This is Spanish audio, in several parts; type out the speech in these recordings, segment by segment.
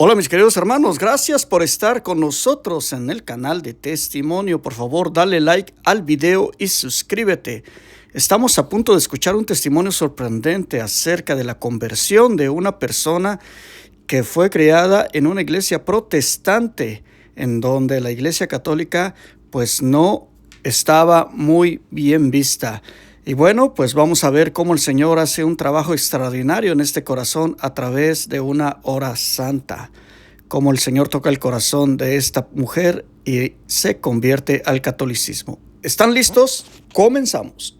Hola mis queridos hermanos, gracias por estar con nosotros en el canal de Testimonio. Por favor, dale like al video y suscríbete. Estamos a punto de escuchar un testimonio sorprendente acerca de la conversión de una persona que fue criada en una iglesia protestante, en donde la iglesia católica pues no estaba muy bien vista. Y bueno, pues vamos a ver cómo el Señor hace un trabajo extraordinario en este corazón a través de una hora santa. Cómo el Señor toca el corazón de esta mujer y se convierte al catolicismo. ¿Están listos? Comenzamos.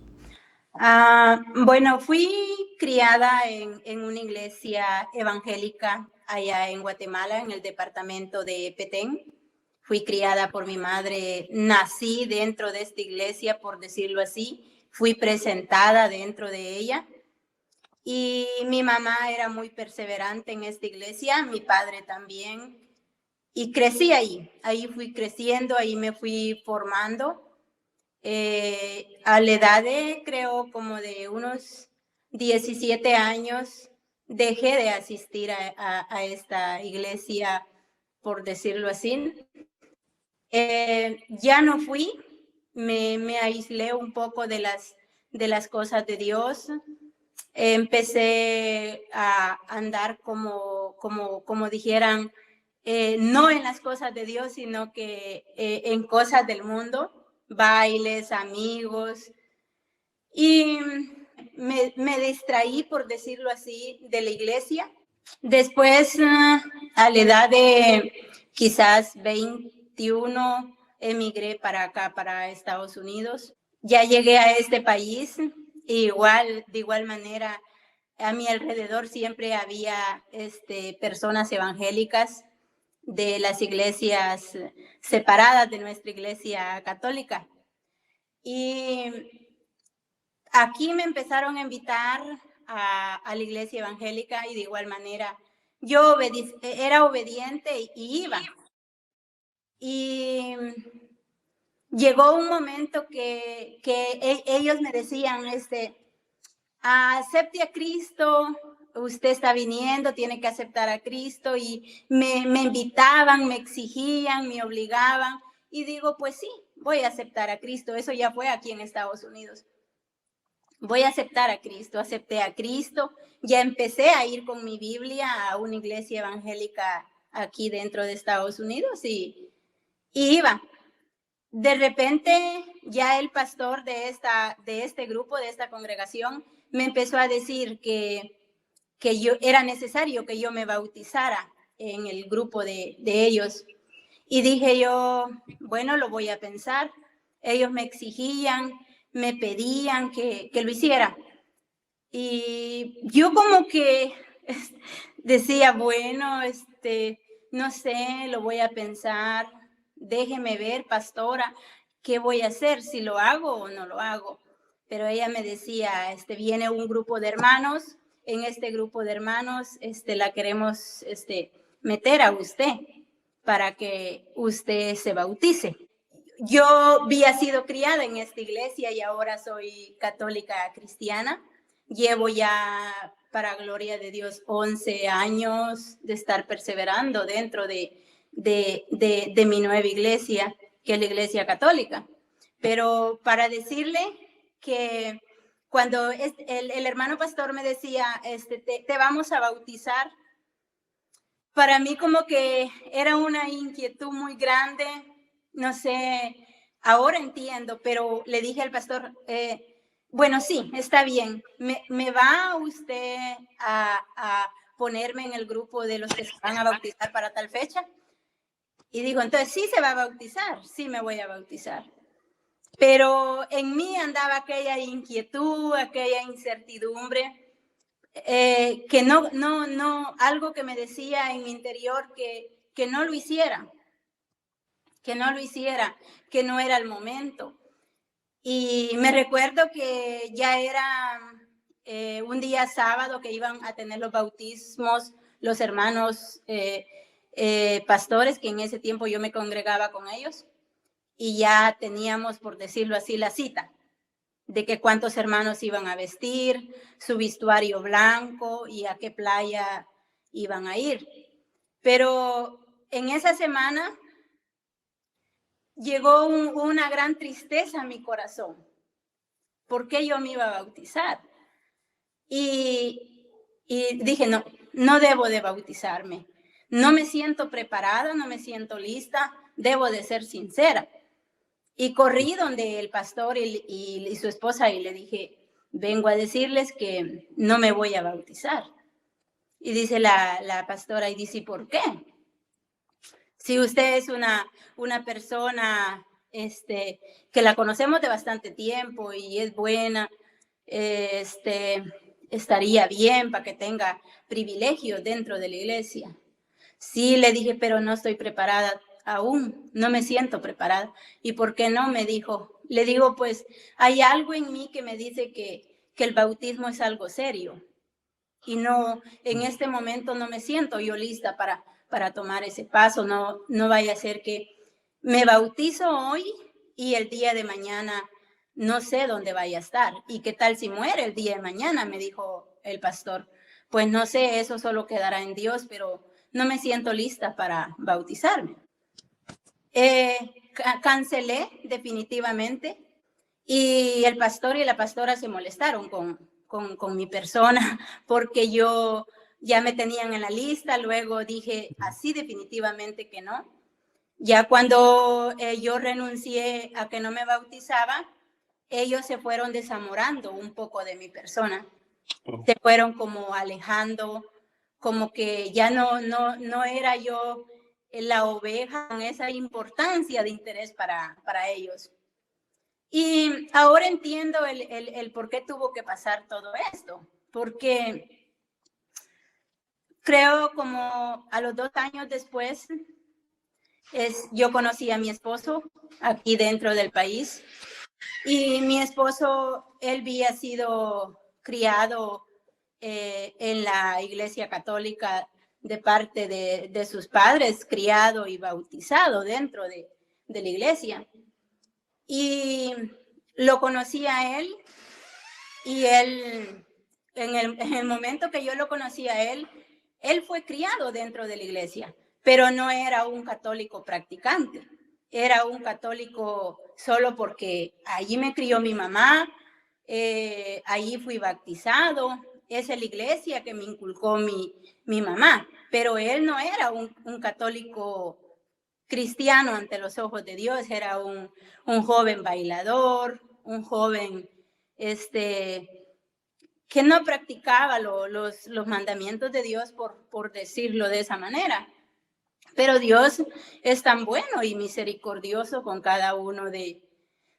Bueno, fui criada en una iglesia evangélica allá en Guatemala, en el departamento de Petén. Fui criada por mi madre, nací dentro de esta iglesia, por decirlo así. Fui presentada dentro de ella. Y mi mamá era muy perseverante en esta iglesia, mi padre también. Y crecí ahí fui creciendo, ahí me fui formando. A la edad de, creo, como de unos 17 años, dejé de asistir a esta iglesia, por decirlo así. Ya no fui, me aislé un poco de las cosas de Dios. Empecé a andar como dijeran, no en las cosas de Dios, sino que en cosas del mundo, bailes, amigos, y me distraí, por decirlo así, de la iglesia. Después, a la edad de quizás 21, emigré para acá, para Estados Unidos. Ya llegué a este país, de igual manera, a mi alrededor siempre había personas evangélicas de las iglesias separadas de nuestra iglesia católica. Y aquí me empezaron a invitar a la iglesia evangélica, y de igual manera yo era obediente y iba. Y llegó un momento que ellos me decían, acepte a Cristo, usted está viniendo, tiene que aceptar a Cristo, y me invitaban, me exigían, me obligaban, y digo, pues sí, voy a aceptar a Cristo. Eso ya fue aquí en Estados Unidos. Voy a aceptar a Cristo, acepté a Cristo, ya empecé a ir con mi Biblia a una iglesia evangélica aquí dentro de Estados Unidos, y iba. De repente, ya el pastor de este grupo, de esta congregación, me empezó a decir que era necesario que yo me bautizara en el grupo de ellos. Y dije yo, bueno, lo voy a pensar. Ellos me exigían, me pedían que lo hiciera. Y yo como que decía, bueno, no sé, lo voy a pensar. Déjeme ver, pastora, qué voy a hacer, si lo hago o no lo hago. Pero ella me decía, viene un grupo de hermanos, en este grupo de hermanos la queremos meter a usted para que usted se bautice. Yo había sido criada en esta iglesia y ahora soy católica cristiana. Llevo ya, para gloria de Dios, 11 años de estar perseverando dentro de mi nueva iglesia, que es la iglesia católica. Pero para decirle que cuando el hermano pastor me decía, te vamos a bautizar, para mí como que era una inquietud muy grande. No sé, ahora entiendo, pero le dije al pastor, bueno, sí, está bien, ¿me va usted a ponerme en el grupo de los que se van a bautizar para tal fecha? Y digo, entonces sí se va a bautizar, sí me voy a bautizar. Pero en mí andaba aquella inquietud, aquella incertidumbre, que no, algo que me decía en mi interior que no lo hiciera, que no era el momento. Y me recuerdo que ya era un día sábado que iban a tener los bautismos los hermanos pastores, que en ese tiempo yo me congregaba con ellos, y ya teníamos, por decirlo así, la cita de que cuántos hermanos iban a vestir, su vestuario blanco y a qué playa iban a ir. Pero en esa semana llegó una gran tristeza a mi corazón. ¿Por qué yo me iba a bautizar? Y dije, no, no debo de bautizarme. No me siento preparada, no me siento lista, debo de ser sincera. Y corrí donde el pastor y su esposa y le dije, vengo a decirles que no me voy a bautizar. Y dice la pastora, y dice, ¿por qué? Si usted es una persona que la conocemos de bastante tiempo y es buena, estaría bien para que tenga privilegios dentro de la iglesia. Sí, le dije, pero no estoy preparada aún, no me siento preparada. ¿Y por qué no? Me dijo. Le digo, pues hay algo en mí que me dice que el bautismo es algo serio. Y no, en este momento no me siento yo lista para tomar ese paso. No vaya a ser que me bautizo hoy y el día de mañana no sé dónde vaya a estar. ¿Y qué tal si muere el día de mañana? Me dijo el pastor. Pues no sé, eso solo quedará en Dios, pero no me siento lista para bautizarme. Cancelé definitivamente y el pastor y la pastora se molestaron con mi persona porque yo ya me tenían en la lista. Luego dije así definitivamente que no. Ya cuando yo renuncié a que no me bautizaba, ellos se fueron desamorando un poco de mi persona. Se fueron como alejando, como que ya no era yo la oveja con esa importancia de interés para ellos. Y ahora entiendo el por qué tuvo que pasar todo esto, porque creo como a los 2 años después, yo conocí a mi esposo aquí dentro del país y mi esposo, él había sido criado en la Iglesia Católica de parte de sus padres, criado y bautizado dentro de la iglesia. Y lo conocí a él y él, en el momento que yo lo conocí a él fue criado dentro de la iglesia, pero no era un católico practicante, era un católico solo porque allí me crió mi mamá, allí fui bautizado, esa es la iglesia que me inculcó mi mamá, pero él no era un católico cristiano ante los ojos de Dios, era un joven bailador, un joven que no practicaba los mandamientos de Dios, por decirlo de esa manera. Pero Dios es tan bueno y misericordioso con cada uno de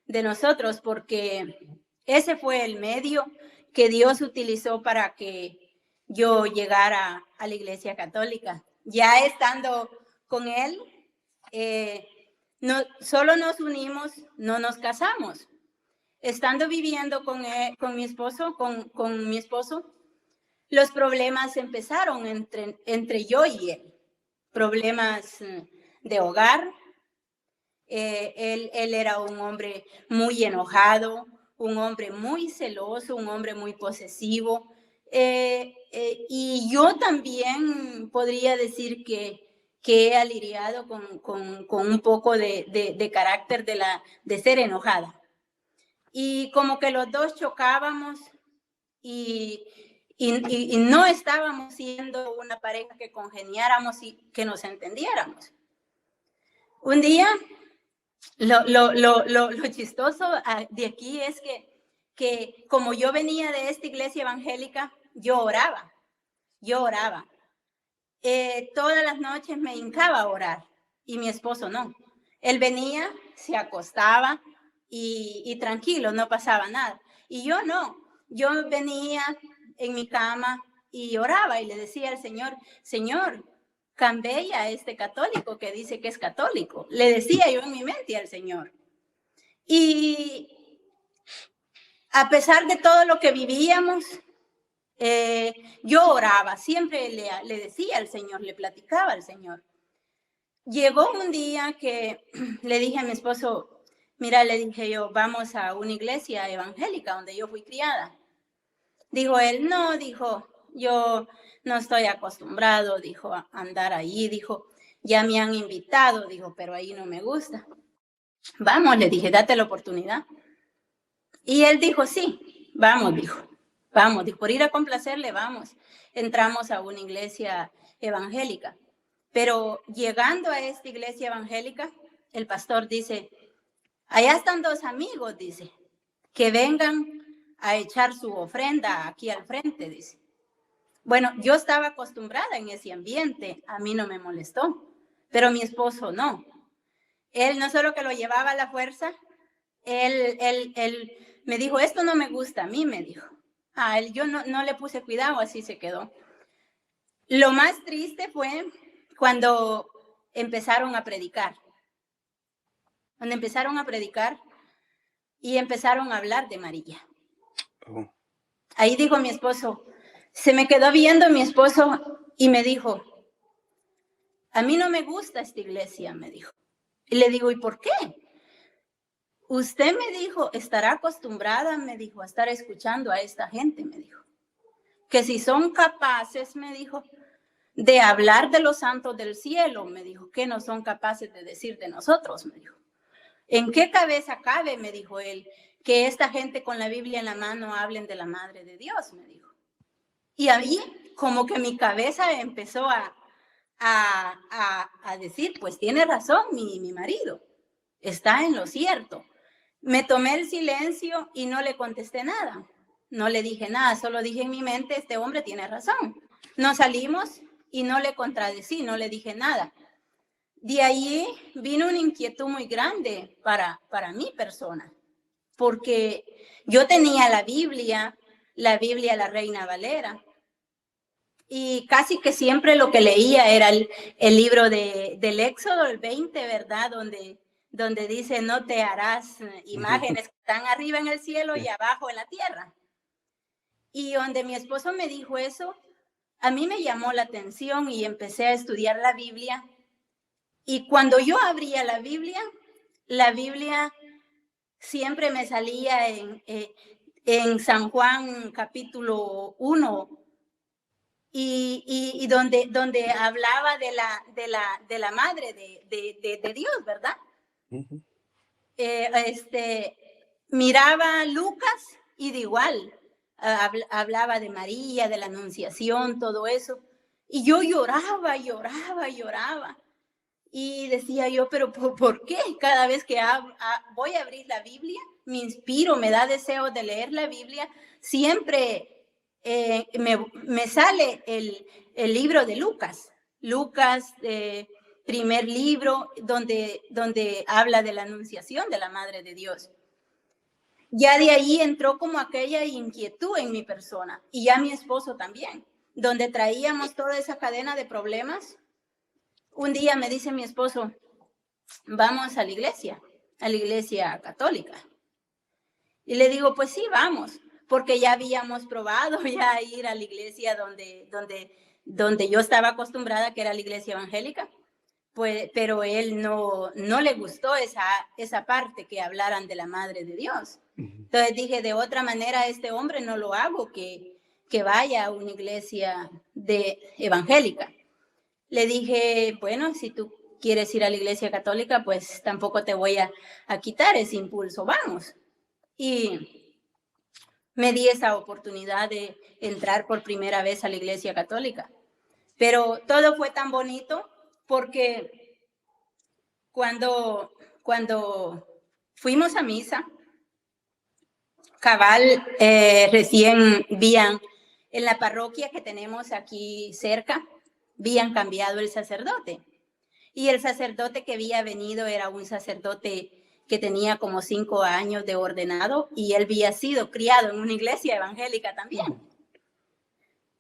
nosotros, porque ese fue el medio que Dios utilizó para que yo llegara a la Iglesia Católica. Ya estando con Él, no, solo nos unimos, no nos casamos. Estando viviendo con mi esposo, los problemas empezaron entre yo y él. Problemas de hogar. Él era un hombre muy enojado, un hombre muy celoso, un hombre muy posesivo. Y yo también podría decir que he aliviado con un poco de carácter de ser enojada. Y como que los dos chocábamos y no estábamos siendo una pareja que congeniáramos y que nos entendiéramos. Un día, lo chistoso de aquí es que como yo venía de esta iglesia evangélica, yo oraba. Todas las noches me hincaba a orar y mi esposo no. Él venía, se acostaba y tranquilo, no pasaba nada. Y yo no, yo venía en mi cama y oraba y le decía al Señor, Señor, cambia a este católico que dice que es católico. Le decía yo en mi mente al Señor. Y a pesar de todo lo que vivíamos, yo oraba, siempre le decía al Señor, le platicaba al Señor. Llegó un día que le dije a mi esposo, mira, le dije yo, vamos a una iglesia evangélica donde yo fui criada. Dijo él, no, dijo, yo no estoy acostumbrado, dijo, a andar ahí, dijo, ya me han invitado, dijo, pero ahí no me gusta. Vamos, le dije, date la oportunidad. Y él dijo, sí, vamos, dijo, por ir a complacerle, vamos. Entramos a una iglesia evangélica, pero llegando a esta iglesia evangélica, el pastor dice, allá están dos amigos, dice, que vengan a echar su ofrenda aquí al frente, dice. Bueno, yo estaba acostumbrada en ese ambiente, a mí no me molestó, pero mi esposo no. Él no solo que lo llevaba a la fuerza, él me dijo, esto no me gusta, a mí me dijo. Yo no le puse cuidado, así se quedó. Lo más triste fue cuando empezaron a predicar. Cuando empezaron a predicar y empezaron a hablar de María. Oh. Ahí dijo mi esposo, se me quedó viendo mi esposo y me dijo, a mí no me gusta esta iglesia, me dijo. Y le digo, ¿y por qué? Usted me dijo, estará acostumbrada, me dijo, a estar escuchando a esta gente, me dijo. Que si son capaces, me dijo, de hablar de los santos del cielo, me dijo, que no son capaces de decir de nosotros, me dijo. ¿En qué cabeza cabe, me dijo él, que esta gente con la Biblia en la mano hablen de la Madre de Dios, me dijo? Y ahí como que mi cabeza empezó a decir, pues tiene razón mi marido, está en lo cierto. Me tomé el silencio y no le contesté nada. No le dije nada, solo dije en mi mente, este hombre tiene razón. Nos salimos y no le contradecí, no le dije nada. De ahí vino una inquietud muy grande para mi persona, porque yo tenía la Biblia la Reina Valera, y casi que siempre lo que leía era el libro del Éxodo, el 20, ¿verdad? Donde dice, no te harás imágenes que están arriba en el cielo y abajo en la tierra. Y donde mi esposo me dijo eso, a mí me llamó la atención y empecé a estudiar la Biblia. Y cuando yo abría la Biblia siempre me salía en San Juan capítulo 1, y donde hablaba de la madre de Dios, ¿verdad? Uh-huh. Miraba Lucas y de igual hablaba de María, de la Anunciación, todo eso. Y yo lloraba. Y decía yo, pero ¿por qué? Cada vez que voy a abrir la Biblia, me inspiro, me da deseo de leer la Biblia, siempre me sale el libro de Lucas, primer libro donde habla de la Anunciación de la Madre de Dios. Ya de ahí entró como aquella inquietud en mi persona, y ya mi esposo también, donde traíamos toda esa cadena de problemas. Un día me dice mi esposo, vamos a la iglesia católica. Y le digo, pues sí, vamos, porque ya habíamos probado ya ir a la iglesia donde yo estaba acostumbrada, que era la iglesia evangélica, pues, pero él no le gustó esa parte que hablaran de la Madre de Dios. Entonces dije, de otra manera, este hombre no lo hago que vaya a una iglesia evangélica. Le dije, bueno, si tú quieres ir a la iglesia católica, pues tampoco te voy a quitar ese impulso, vamos. Y me di esa oportunidad de entrar por primera vez a la iglesia católica. Pero todo fue tan bonito porque cuando fuimos a misa, cabal, recién vían en la parroquia que tenemos aquí cerca, habían cambiado el sacerdote. Y el sacerdote que había venido era un sacerdote que tenía como 5 años de ordenado, y él había sido criado en una iglesia evangélica también.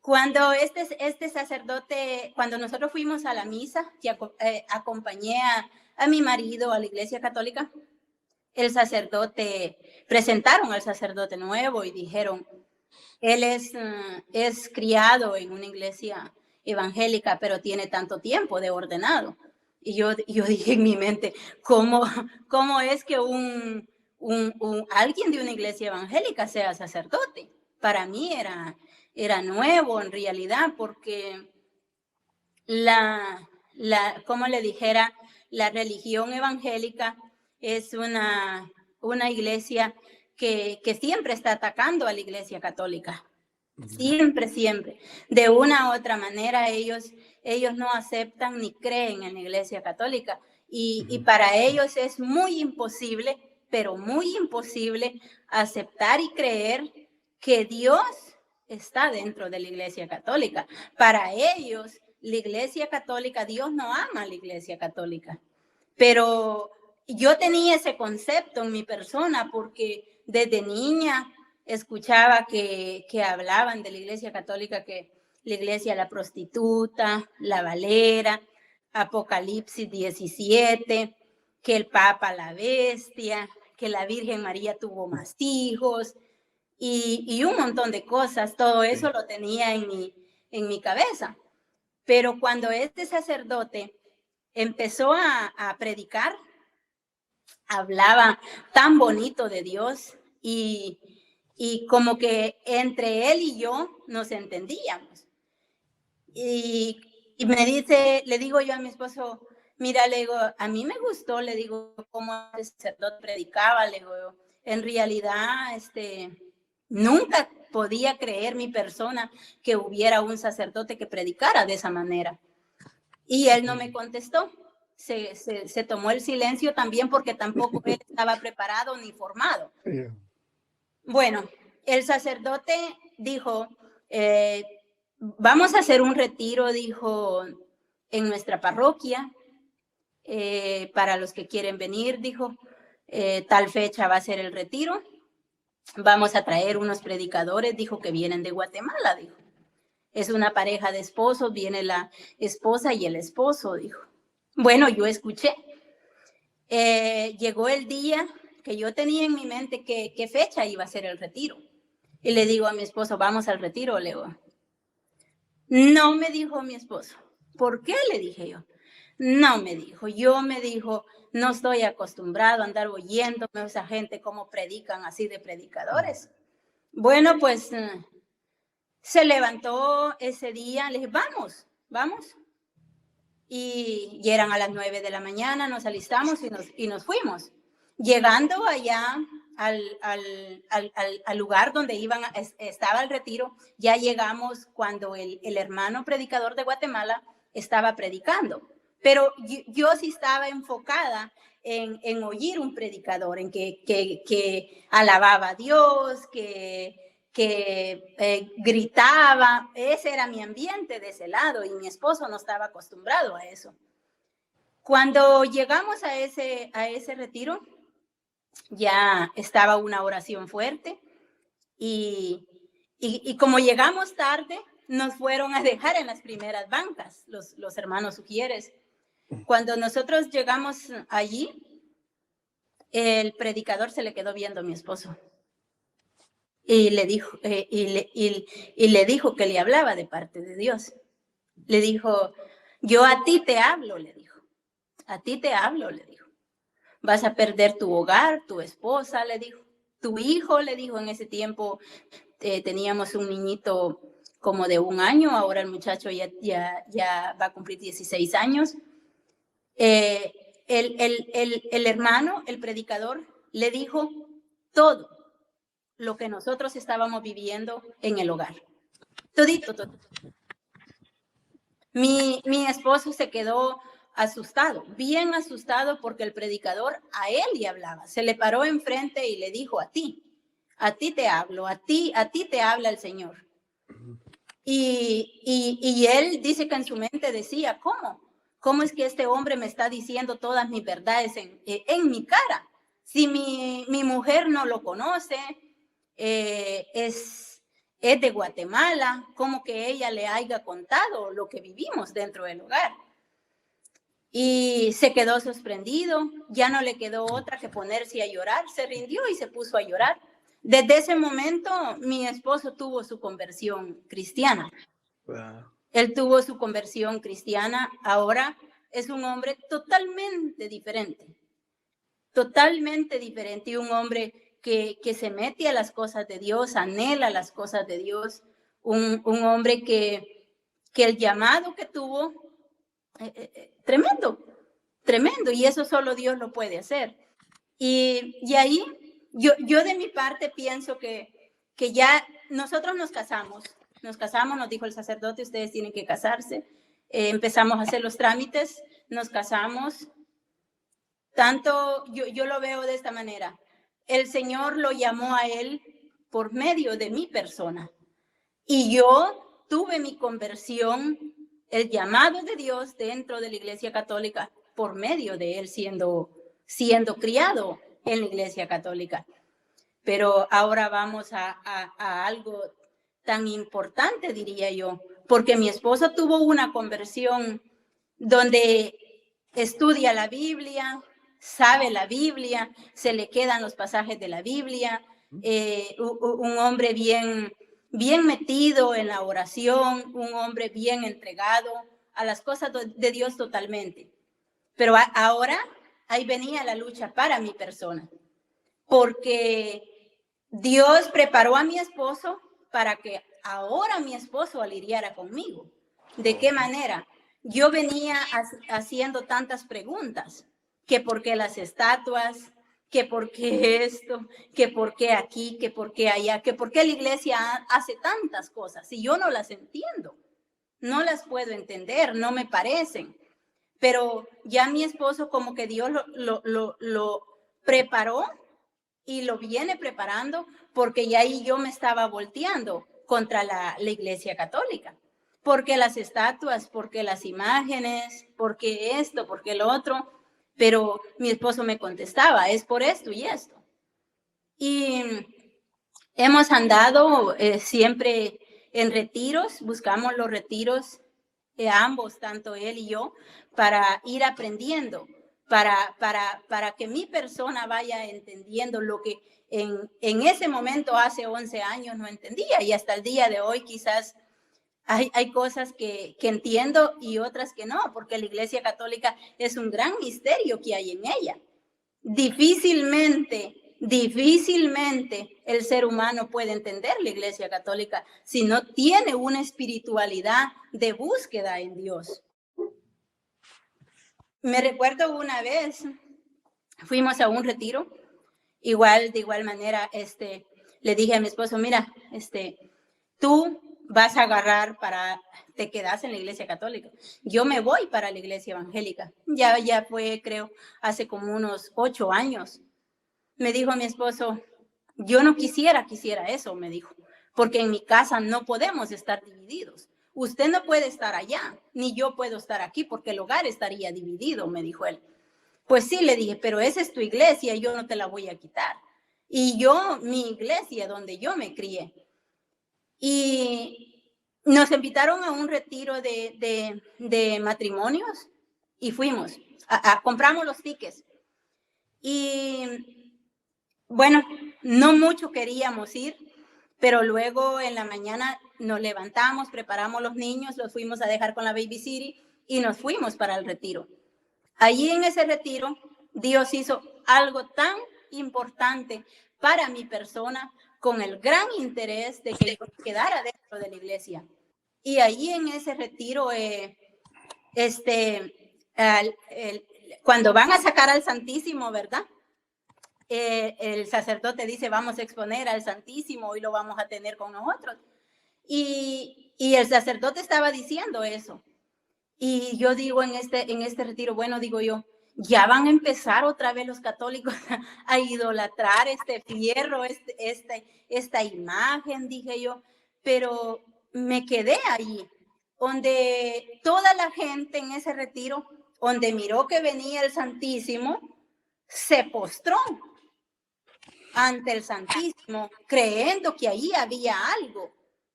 Cuando este sacerdote, cuando nosotros fuimos a la misa, que acompañé a mi marido a la iglesia católica, presentaron al sacerdote nuevo y dijeron, él es criado en una iglesia evangélica, pero tiene tanto tiempo de ordenado. Y yo dije en mi mente, ¿cómo es que alguien de una iglesia evangélica sea sacerdote? Para mí era nuevo en realidad, porque como le dijera, la religión evangélica es una iglesia que siempre está atacando a la iglesia católica. Siempre, siempre. De una u otra manera, ellos no aceptan ni creen en la iglesia católica. Y para ellos es muy imposible, pero muy imposible aceptar y creer que Dios está dentro de la iglesia católica. Para ellos, la iglesia católica, Dios no ama a la iglesia católica. Pero yo tenía ese concepto en mi persona porque desde niña escuchaba que hablaban de la iglesia católica, que la iglesia la prostituta, la valera, Apocalipsis 17, que el Papa la bestia, que la Virgen María tuvo más hijos y un montón de cosas. Todo eso lo tenía en mi cabeza. Pero cuando este sacerdote empezó a predicar, hablaba tan bonito de Dios y como que entre él y yo nos entendíamos. Y me dice, le digo yo a mi esposo, mira, le digo, a mí me gustó, le digo, cómo el sacerdote predicaba, le digo, en realidad, nunca podía creer mi persona que hubiera un sacerdote que predicara de esa manera. Y él no me contestó. Se tomó el silencio también porque tampoco él estaba preparado ni formado. Bueno, el sacerdote dijo, vamos a hacer un retiro, dijo, en nuestra parroquia, para los que quieren venir, dijo, tal fecha va a ser el retiro, vamos a traer unos predicadores, dijo, que vienen de Guatemala, dijo. Es una pareja de esposos, viene la esposa y el esposo, dijo. Bueno, yo escuché. Llegó el día que yo tenía en mi mente qué fecha iba a ser el retiro. Y le digo a mi esposo, vamos al retiro, le digo. No, me dijo mi esposo. ¿Por qué? Le dije yo. No, me dijo. Me dijo, no estoy acostumbrado a andar oyéndome a esa gente cómo predican así de predicadores. Bueno, pues se levantó ese día, le dije, vamos. Y eran a las 9 de la mañana, nos alistamos y nos fuimos. Llegando allá al lugar donde estaba el retiro, ya llegamos cuando el hermano predicador de Guatemala estaba predicando. Pero yo sí estaba enfocada en oír un predicador, en que alababa a Dios, que gritaba. Ese era mi ambiente de ese lado y mi esposo no estaba acostumbrado a eso. Cuando llegamos a ese retiro, ya estaba una oración fuerte y como llegamos tarde, nos fueron a dejar en las primeras bancas los hermanos sugieres. Cuando nosotros llegamos allí, el predicador se le quedó viendo a mi esposo. Y le dijo, le dijo que le hablaba de parte de Dios. Le dijo, yo a ti te hablo, le dijo. A ti te hablo, le dijo. Vas a perder tu hogar, tu esposa, le dijo. Tu hijo, le dijo, en ese tiempo teníamos un niñito como de 1 año, ahora el muchacho ya va a cumplir 16 años. El hermano, el predicador, le dijo todo lo que nosotros estábamos viviendo en el hogar. Todito. Mi esposo se quedó asustado, bien asustado, porque el predicador a él le hablaba. Se le paró enfrente y le dijo, a ti te hablo, a ti te habla el Señor. Y él dice que en su mente decía, ¿cómo es que este hombre me está diciendo todas mis verdades en mi cara? Si mi mujer no lo conoce, es de Guatemala, ¿cómo que ella le haya contado lo que vivimos dentro del hogar? Y se quedó sorprendido, ya no le quedó otra que ponerse a llorar, se rindió y se puso a llorar. Desde ese momento, mi esposo tuvo su conversión cristiana. Wow. Él tuvo su conversión cristiana, ahora es un hombre totalmente diferente y un hombre que se mete a las cosas de Dios, anhela las cosas de Dios, un hombre que el llamado que tuvo, tremendo, tremendo, y eso solo Dios lo puede hacer. Y ahí yo de mi parte pienso que ya nosotros nos casamos, nos dijo el sacerdote, ustedes tienen que casarse. Empezamos a hacer los trámites, nos casamos. Tanto yo lo veo de esta manera. El Señor lo llamó a él por medio de mi persona. Y yo tuve mi conversión, el llamado de Dios dentro de la Iglesia Católica por medio de él siendo criado en la Iglesia Católica. Pero ahora vamos a algo tan importante, diría yo, porque mi esposo tuvo una conversión donde estudia la Biblia, sabe la Biblia, se le quedan los pasajes de la Biblia, un hombre bien metido en la oración, un hombre bien entregado a las cosas de Dios totalmente. Pero ahora ahí venía la lucha para mi persona, porque Dios preparó a mi esposo para que ahora mi esposo lidiara conmigo. ¿De qué manera? Yo venía haciendo tantas preguntas, que por qué las estatuas, que por qué esto, que por qué aquí, que por qué allá, que por qué la iglesia hace tantas cosas, y yo no las entiendo, no las puedo entender, no me parecen. Pero ya mi esposo como que Dios lo preparó y lo viene preparando, porque ya ahí yo me estaba volteando contra la Iglesia Católica. Porque las estatuas, porque las imágenes, porque esto, porque lo otro. Pero mi esposo me contestaba, es por esto y esto. Y hemos andado siempre en retiros, buscamos los retiros, ambos, tanto él y yo, para ir aprendiendo, para que mi persona vaya entendiendo lo que en ese momento, hace 11 años, no entendía, y hasta el día de hoy quizás hay cosas que entiendo y otras que no, porque la Iglesia Católica es un gran misterio que hay en ella. Difícilmente el ser humano puede entender la Iglesia Católica si no tiene una espiritualidad de búsqueda en Dios. Me recuerdo una vez, fuimos a un retiro, de igual manera, le dije a mi esposo, mira, tú vas a agarrar te quedas en la Iglesia Católica. Yo me voy para la Iglesia Evangélica. Ya fue, creo, hace como unos 8 años. Me dijo mi esposo, yo no quisiera eso, me dijo, porque en mi casa no podemos estar divididos. Usted no puede estar allá, ni yo puedo estar aquí, porque el hogar estaría dividido, me dijo él. Pues sí, le dije, pero esa es tu iglesia y yo no te la voy a quitar. Y mi iglesia, donde yo me crié. Y nos invitaron a un retiro de matrimonios y fuimos, compramos los tickets. Y bueno, no mucho queríamos ir, pero luego en la mañana nos levantamos, preparamos los niños, los fuimos a dejar con la babysitter y nos fuimos para el retiro. Allí en ese retiro, Dios hizo algo tan importante para mi persona, con el gran interés de que yo quedara dentro de la iglesia. Y allí en ese retiro, cuando van a sacar al Santísimo, ¿verdad? El sacerdote dice, vamos a exponer al Santísimo, hoy lo vamos a tener con nosotros. Y el sacerdote estaba diciendo eso. Y yo digo en este retiro, bueno, digo yo, ya van a empezar otra vez los católicos a idolatrar este fierro, esta imagen, dije yo, pero me quedé ahí, donde toda la gente en ese retiro, donde miró que venía el Santísimo, se postró ante el Santísimo, creyendo que allí había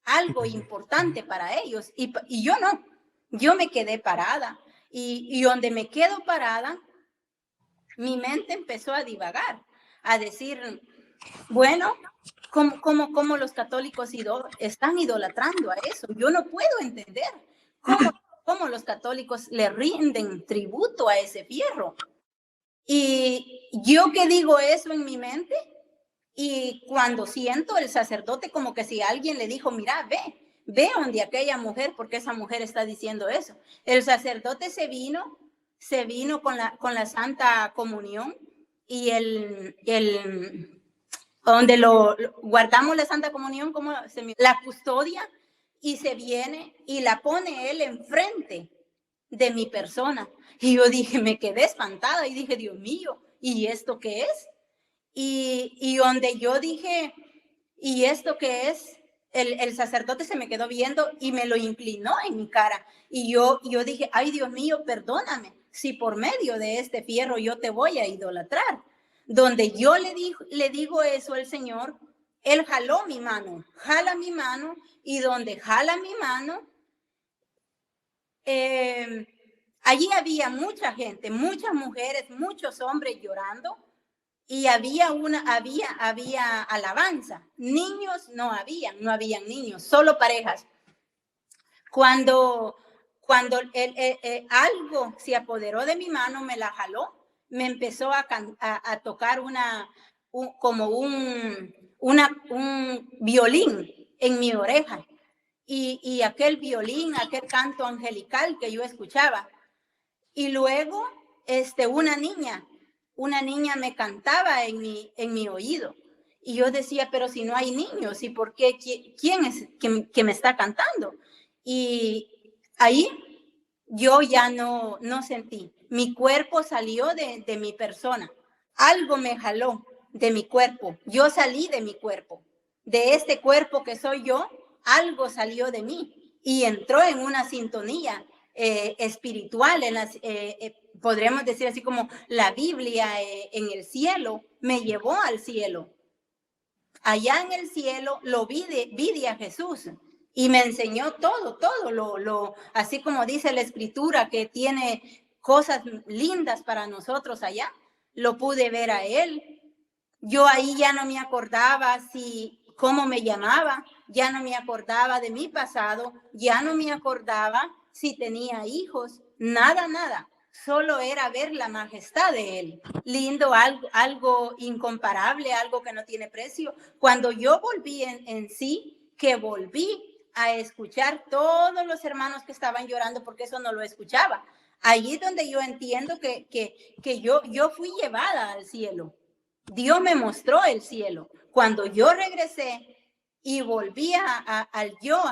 algo importante para ellos, y yo no, yo me quedé parada, y donde me quedo parada, mi mente empezó a divagar, a decir, bueno, ¿cómo los católicos están idolatrando a eso? Yo no puedo entender cómo los católicos le rinden tributo a ese fierro. Y yo que digo eso en mi mente, y cuando siento el sacerdote como que si alguien le dijo, mira, ve donde aquella mujer, porque esa mujer está diciendo eso. El sacerdote se vino con la Santa Comunión y donde lo guardamos la Santa Comunión, como la custodia, y se viene y la pone él enfrente de mi persona. Y yo dije, me quedé espantada y dije, Dios mío, ¿y esto qué es? Y donde yo dije, ¿y esto qué es? El sacerdote se me quedó viendo y me lo inclinó en mi cara. Y yo dije, ay Dios mío, perdóname, si por medio de este fierro yo te voy a idolatrar. Donde yo le digo eso al Señor, Él jaló mi mano, jala mi mano, y donde jala mi mano, allí había mucha gente, muchas mujeres, muchos hombres llorando, y había alabanza. Niños no habían niños, solo parejas. Cuando algo se apoderó de mi mano, me la jaló, me empezó a tocar como un violín en mi oreja. Y aquel violín, aquel canto angelical que yo escuchaba. Y luego una niña me cantaba en mi oído. Y yo decía, pero si no hay niños, ¿y por qué? ¿Quién es que me está cantando? Y ahí yo ya no sentí. Mi cuerpo salió de mi persona. Algo me jaló de mi cuerpo. Yo salí de mi cuerpo. De este cuerpo que soy yo, algo salió de mí y entró en una sintonía espiritual, podríamos decir así como la Biblia en el cielo, me llevó al cielo. Allá en el cielo lo vi de a Jesús y me enseñó todo, así como dice la escritura que tiene cosas lindas para nosotros allá, lo pude ver a él. Yo ahí ya no me acordaba cómo me llamaba, ya no me acordaba de mi pasado, ya no me acordaba si tenía hijos, nada. Solo era ver la majestad de él. Lindo, algo incomparable, algo que no tiene precio. Cuando yo volví en sí, que volví a escuchar todos los hermanos que estaban llorando, porque eso no lo escuchaba. Allí donde yo entiendo que yo fui llevada al cielo. Dios me mostró el cielo. Cuando yo regresé y volví a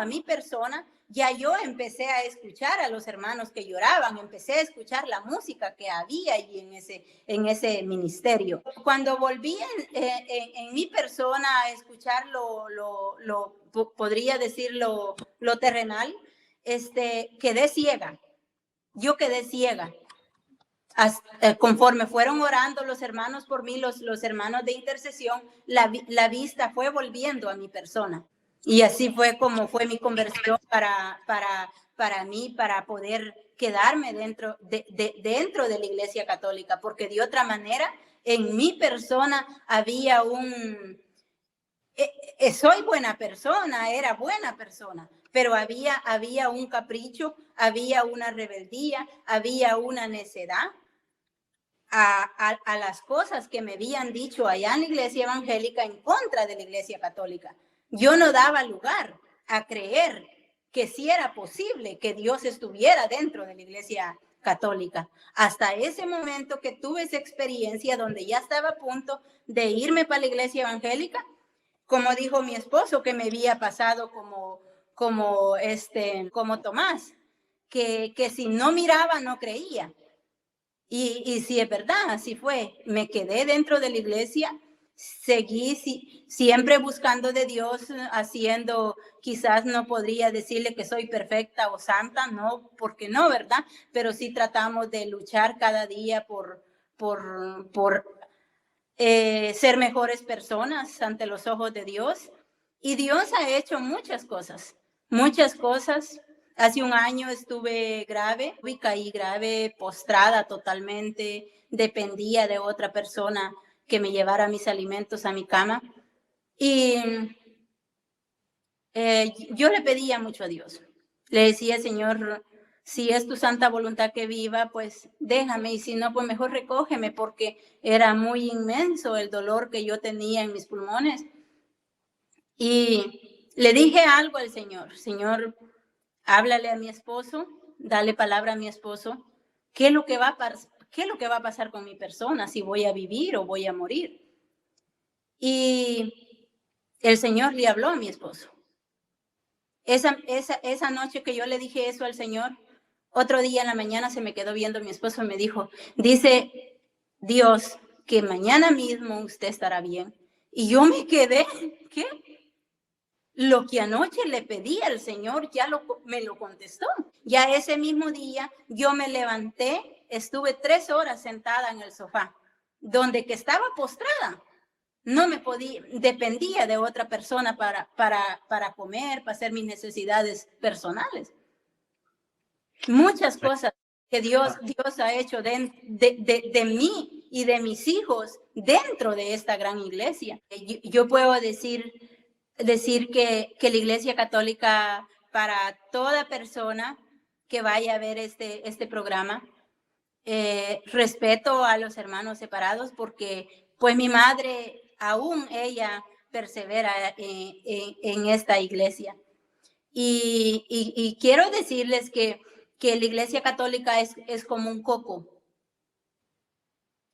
mi persona, ya yo empecé a escuchar a los hermanos que lloraban, empecé a escuchar la música que había allí en ese ministerio. Cuando volví en mi persona a escuchar podría decir lo terrenal, quedé ciega. Yo quedé ciega. Conforme fueron orando los hermanos por mí, los hermanos de intercesión, la vista fue volviendo a mi persona. Y así fue como fue mi conversión para mí, para poder quedarme dentro de la Iglesia Católica, porque de otra manera en mi persona había soy buena persona, era buena persona, pero había un capricho, había una rebeldía, había una necedad a las cosas que me habían dicho allá en la Iglesia Evangélica en contra de la Iglesia Católica. Yo no daba lugar a creer que sí era posible que Dios estuviera dentro de la Iglesia Católica. Hasta ese momento que tuve esa experiencia donde ya estaba a punto de irme para la Iglesia Evangélica, como dijo mi esposo, que me había pasado como Tomás, que si no miraba no creía. Y sí, es verdad, así fue. Me quedé dentro de la iglesia, seguí siempre buscando de Dios, haciendo, quizás no podría decirle que soy perfecta o santa, no, porque no, ¿verdad? Pero sí tratamos de luchar cada día por ser mejores personas ante los ojos de Dios. Y Dios ha hecho muchas cosas. Hace un año estuve grave, caí grave, postrada totalmente, dependía de otra persona que me llevara mis alimentos a mi cama. Y yo le pedía mucho a Dios. Le decía, Señor, si es tu santa voluntad que viva, pues déjame, y si no, pues mejor recógeme, porque era muy inmenso el dolor que yo tenía en mis pulmones. Y Le dije algo al Señor: Señor, háblale a mi esposo, dale palabra a mi esposo, ¿qué es lo que va a pasar con mi persona? Si voy a vivir o voy a morir. Y el Señor le habló a mi esposo. Esa noche que yo le dije eso al Señor, otro día en la mañana se me quedó viendo mi esposo y me dijo, dice Dios que mañana mismo usted estará bien. Y yo me quedé, ¿qué? Lo que anoche le pedí al Señor ya me lo contestó. Ya ese mismo día yo me levanté, estuve 3 horas sentada en el sofá, donde que estaba postrada. No me podía, dependía de otra persona para comer, para hacer mis necesidades personales. Muchas cosas que Dios ha hecho de mí y de mis hijos dentro de esta gran iglesia. Yo puedo decir que la Iglesia Católica, para toda persona que vaya a ver este programa, respeto a los hermanos separados, porque pues mi madre, aún ella persevera en esta iglesia. Y quiero decirles que la Iglesia Católica es como un coco.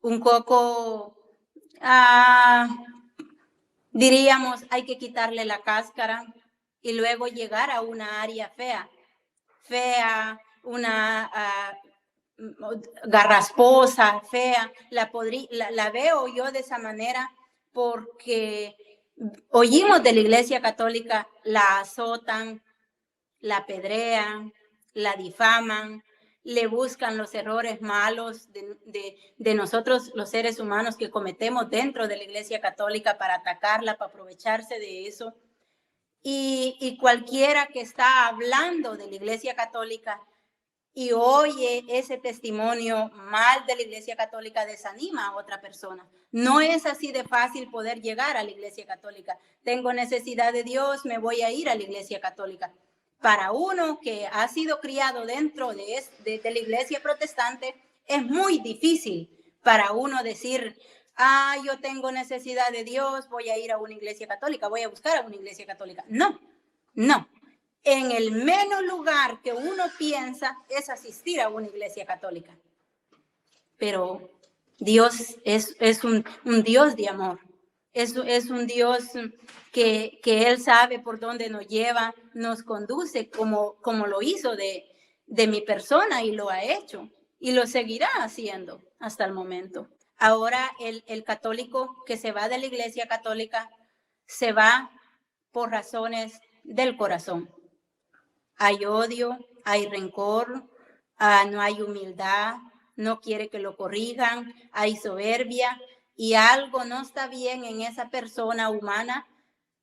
Un coco, diríamos, hay que quitarle la cáscara y luego llegar a una área fea, una garrasposa, fea. La veo yo de esa manera porque oímos de la Iglesia Católica, la azotan, la apedrean, la difaman, le buscan los errores malos de nosotros los seres humanos que cometemos dentro de la Iglesia Católica para atacarla, para aprovecharse de eso. Y cualquiera que está hablando de la Iglesia Católica y oye ese testimonio mal de la Iglesia Católica, desanima a otra persona. No es así de fácil poder llegar a la Iglesia Católica. Tengo necesidad de Dios, me voy a ir a la Iglesia Católica. Para uno que ha sido criado dentro de la Iglesia protestante, es muy difícil para uno decir, yo tengo necesidad de Dios, voy a ir a una Iglesia Católica, voy a buscar a una Iglesia Católica. No. En el menos lugar que uno piensa es asistir a una iglesia católica. Pero Dios es un Dios de amor. Es un Dios que Él sabe por dónde nos lleva, nos conduce como lo hizo de mi persona, y lo ha hecho y lo seguirá haciendo hasta el momento. Ahora el católico que se va de la iglesia católica se va por razones del corazón. Hay odio, hay rencor, no hay humildad, no quiere que lo corrijan, hay soberbia y algo no está bien en esa persona humana.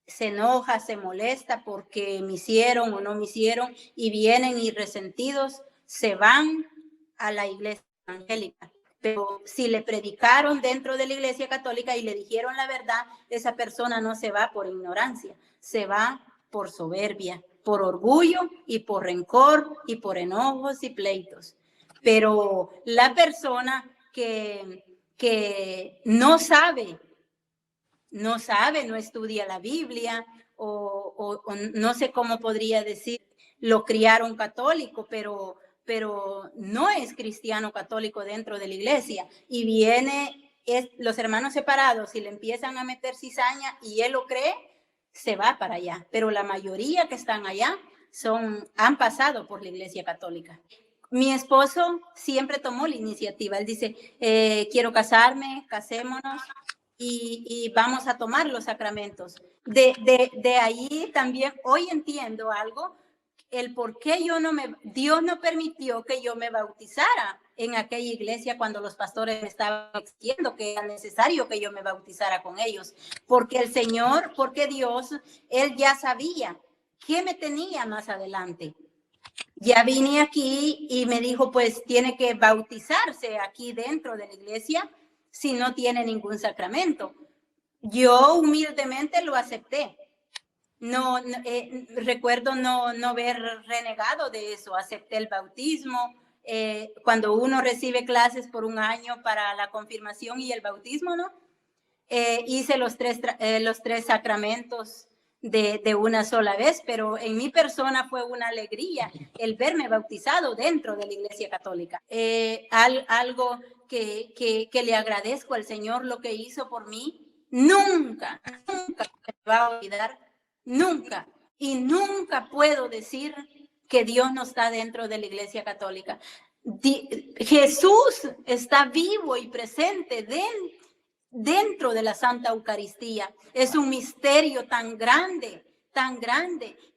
Se enoja, se molesta porque me hicieron o no me hicieron, y vienen y resentidos se van a la iglesia evangélica. Pero si le predicaron dentro de la iglesia católica y le dijeron la verdad, esa persona no se va por ignorancia, se va por soberbia, por orgullo y por rencor y por enojos y pleitos. Pero la persona que no sabe, no estudia la Biblia, o no sé cómo podría decir, lo criaron católico, pero no es cristiano católico dentro de la iglesia, y viene los hermanos separados y le empiezan a meter cizaña y él lo cree, se va para allá. Pero la mayoría que están allá han pasado por la iglesia católica. Mi esposo siempre tomó la iniciativa. Él dice, quiero casarme, casémonos y vamos a tomar los sacramentos. De ahí también hoy entiendo algo, el por qué Dios no permitió que yo me bautizara en aquella iglesia cuando los pastores me estaban exigiendo que era necesario que yo me bautizara con ellos. Porque Dios, Él ya sabía qué me tenía más adelante. Ya vine aquí y me dijo, pues tiene que bautizarse aquí dentro de la iglesia si no tiene ningún sacramento. Yo humildemente lo acepté. Recuerdo no haber renegado de eso. Acepté el bautismo. Cuando uno recibe clases por un año para la confirmación y el bautismo, ¿no? Hice los tres sacramentos de una sola vez, pero en mi persona fue una alegría el verme bautizado dentro de la Iglesia Católica. Algo que le agradezco al Señor lo que hizo por mí, nunca me va a olvidar, nunca. Y nunca puedo decir que Dios no está dentro de la Iglesia Católica. Jesús está vivo y presente dentro de la Santa Eucaristía. Es un misterio tan grande,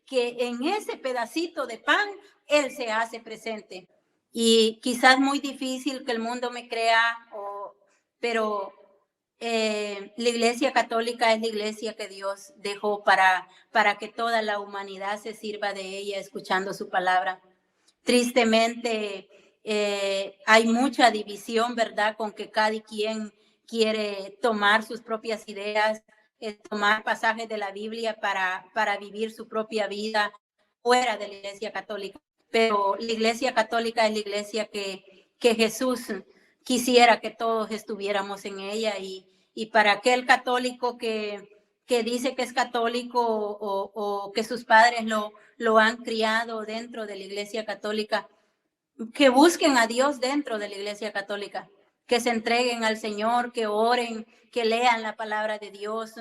que en ese pedacito de pan Él se hace presente. Y quizás muy difícil que el mundo me crea, pero la Iglesia Católica es la iglesia que Dios dejó para que toda la humanidad se sirva de ella escuchando su palabra. Tristemente, hay mucha división, ¿verdad? Con que cada quien quiere tomar sus propias ideas, tomar pasajes de la Biblia para vivir su propia vida fuera de la Iglesia Católica. Pero la Iglesia Católica es la iglesia que Jesús quisiera que todos estuviéramos en ella, y para aquel católico que dice que es católico o que sus padres lo han criado dentro de la Iglesia Católica, que busquen a Dios dentro de la Iglesia Católica, que se entreguen al Señor, que oren, que lean la palabra de Dios,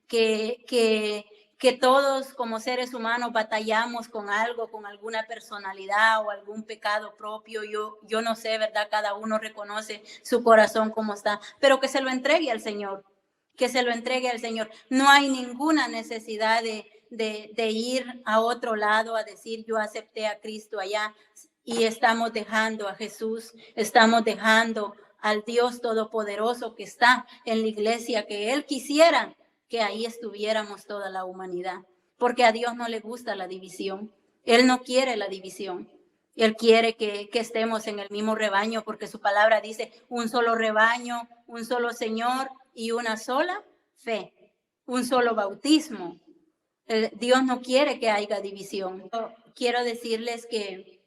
que todos como seres humanos batallamos con algo, con alguna personalidad o algún pecado propio. Yo no sé, ¿verdad? Cada uno reconoce su corazón como está, pero que se lo entregue al Señor, que se lo entregue al Señor. No hay ninguna necesidad de ir a otro lado a decir yo acepté a Cristo allá, y estamos dejando a Jesús, estamos dejando al Dios Todopoderoso que está en la iglesia, que Él quisiera que ahí estuviéramos toda la humanidad, porque a Dios no le gusta la división. Él no quiere la división. Él quiere que estemos en el mismo rebaño, porque su palabra dice un solo rebaño, un solo Señor y una sola fe, un solo bautismo. Dios no quiere que haya división. Yo quiero decirles que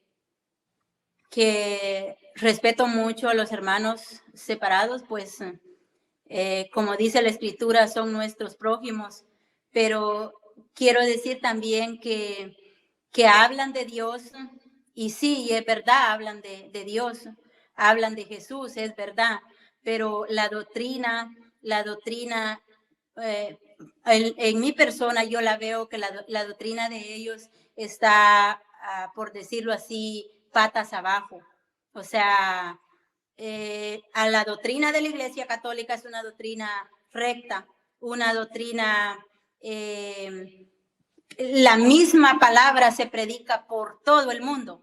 respeto mucho a los hermanos separados, pues como dice la Escritura, son nuestros prójimos, pero quiero decir también que hablan de Dios, y sí, es verdad, hablan de Dios, hablan de Jesús, es verdad, pero la doctrina, en mi persona yo la veo que la doctrina de ellos está, por decirlo así, patas abajo. O sea, a la doctrina de la Iglesia Católica es una doctrina recta, una doctrina, la misma palabra se predica por todo el mundo,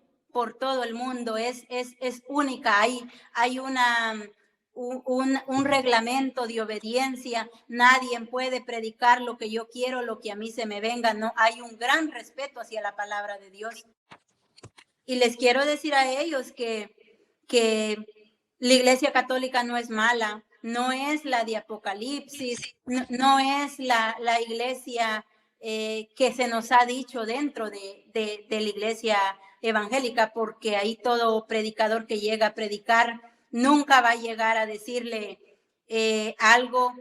es única. Hay un reglamento de obediencia. Nadie puede predicar lo que yo quiero, lo que a mí se me venga. No, hay un gran respeto hacia la palabra de Dios. Y les quiero decir a ellos que la Iglesia Católica no es mala, no es la de Apocalipsis, no es la iglesia que se nos ha dicho dentro de la iglesia evangélica, porque ahí todo predicador que llega a predicar nunca va a llegar a decirle algo,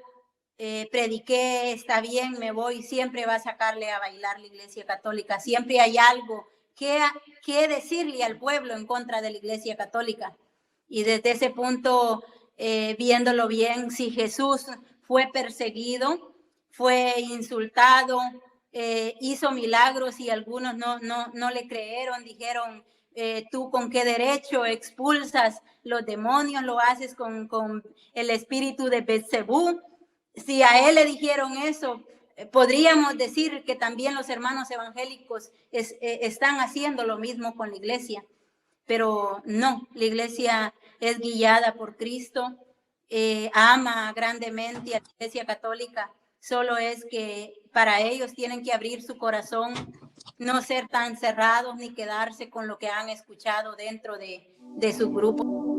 prediqué, está bien, me voy, siempre va a sacarle a bailar la Iglesia Católica, siempre hay algo que decirle al pueblo en contra de la Iglesia Católica. Y desde ese punto, viéndolo bien, si Jesús fue perseguido, fue insultado, hizo milagros y algunos no le creyeron, dijeron, tú con qué derecho expulsas los demonios, lo haces con el espíritu de Beelzebú. Si a él le dijeron eso, podríamos decir que también los hermanos evangélicos están haciendo lo mismo con la iglesia. Pero no, la iglesia es guiada por Cristo, ama grandemente a la Iglesia Católica. Solo es que para ellos tienen que abrir su corazón, no ser tan cerrados ni quedarse con lo que han escuchado dentro de su grupo.